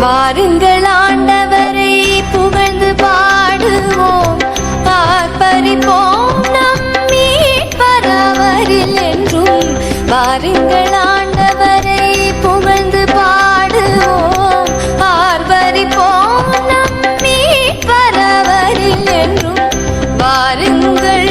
வாருங்கள் ஆண்டவரை புகழ்ந்து பாடுவோம், ஆர்ப்பரிப்போம் நம் மீட்பர் அவரில் என்றும். வாருங்கள் ஆண்டவரை புகழ்ந்து பாடுவோம், ஆர்ப்பரிப்போம் நம் மீட்பர் அவரில் என்றும். வாருங்கள்.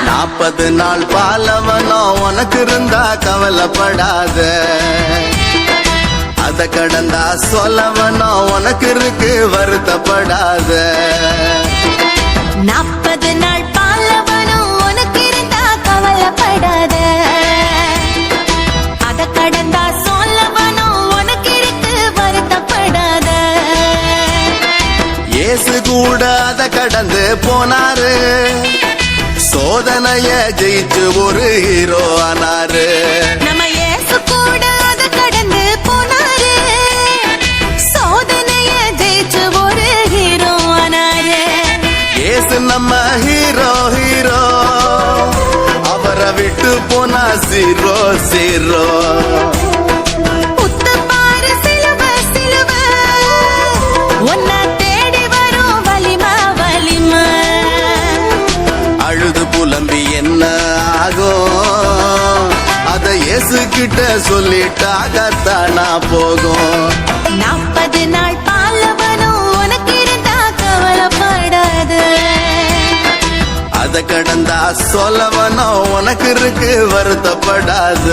நாற்பது நாள் பாலவனோ உனக்கு இருந்தா கவலைப்படாத, அத கடந்தா சொல்லவனோ உனக்கு இருக்கு வருத்தப்படாத. 40 நாள் பாலவனோ உனக்கு இருந்தா கவலைப்படாத, அத கடந்தா சொல்லவனோ உனக்கு இருக்கு வருத்தப்படாத. இயேசு கூட அத கடந்து போனாரு, சோதனைய ஜெயிச்சு ஒரு ஹீரோ ஆனாரு. நம்ம இயேசு கூட அத கடந்து போனாரு, சோதனைய ஜெயிச்சு ஒரு ஹீரோ ஆனாரு. இயேசு நம்ம ஹீரோ ஹீரோ, அவரை விட்டு போனா ஜீரோ ஜீரோ. புலம்பி என்ன ஆகும், அத இயேசு கிட்ட சொல்லிட்டாகத்தானா போகும். 40 நாள் பாலவனோ உனக்கு இருந்தா கவலைப்படாத, அத கடந்தா சொல்லவனோ உனக்கு இருக்கு வருத்தப்படாத.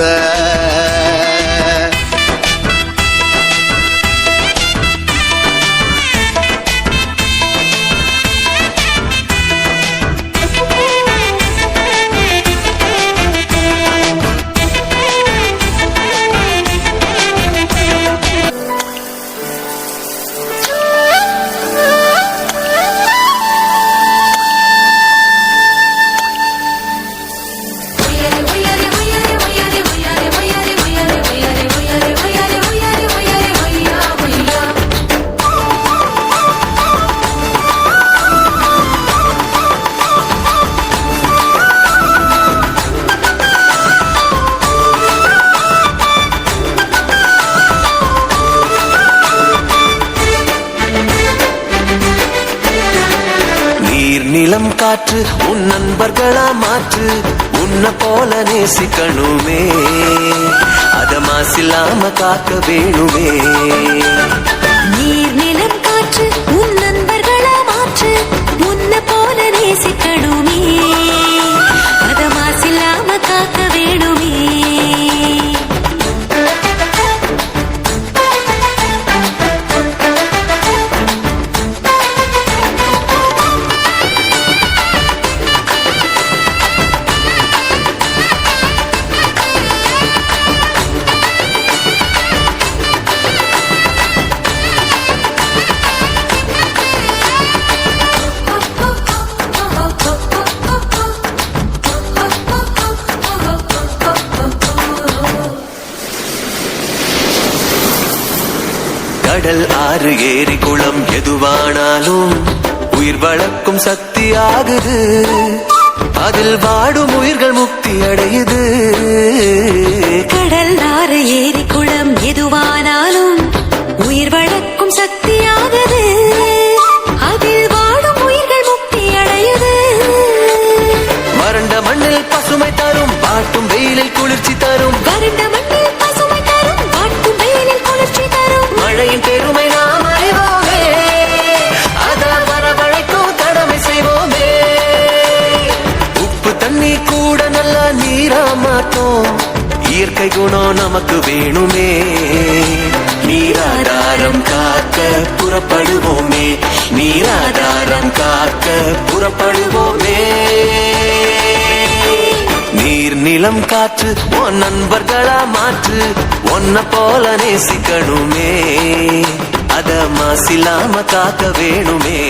நிலம் காற்று உன் நண்பர்களா மாற்று, உன்ன போல நேசிக்கணுமே, அத மாசில்லாம காக்க வேணுமே. நீர் நிலம் காற்று உன் நண்பர்களா மாற்று, உன்ன போல நேசிக்கணுமே, அத மாசில்லாம காக்க வேணுமே. கடல் ஆறு ஏரி குளம் எதுவானாலும் உயிர் வளர்க்கும் சக்தி ஆகுது, அதில் வாடும் உயிர்கள் முக்தி அடையுது. கடல் ஆறு ஏரி குளம் எதுவானாலும் உயிர் வளர்க்கும் சக்தி ஆகுது, அதில் வாடும் உயிர்கள் முக்தி அடையுது. வறண்ட மண்ணில் பசுமை தரும், வாட்டும் வெயிலில் குளிர்ச்சி தரும். வறண்ட மண்ணில் பசுமை தரும், வாட்டும் வெயிலில் குளிர்ச்சி தரும். மழையின் பெருமை நாம் அறிவோமே, அத வரவழைக்கும் கடமை செய்வோமே. உப்பு தண்ணி கூட நல்லா நீரா மாட்டோம், இயற்கை குணம் நமக்கு வேணுமே. நீராதாரம் காக்க புறப்படுவோமே, நீராதாரம் காக்க புறப்படுவோமே. நீர் நிலம் காற்று உன் நண்பர்களா மாற்று, உன்ன போல நேசிக்கணுமே, அத மாசில்லாம காக்க வேணுமே.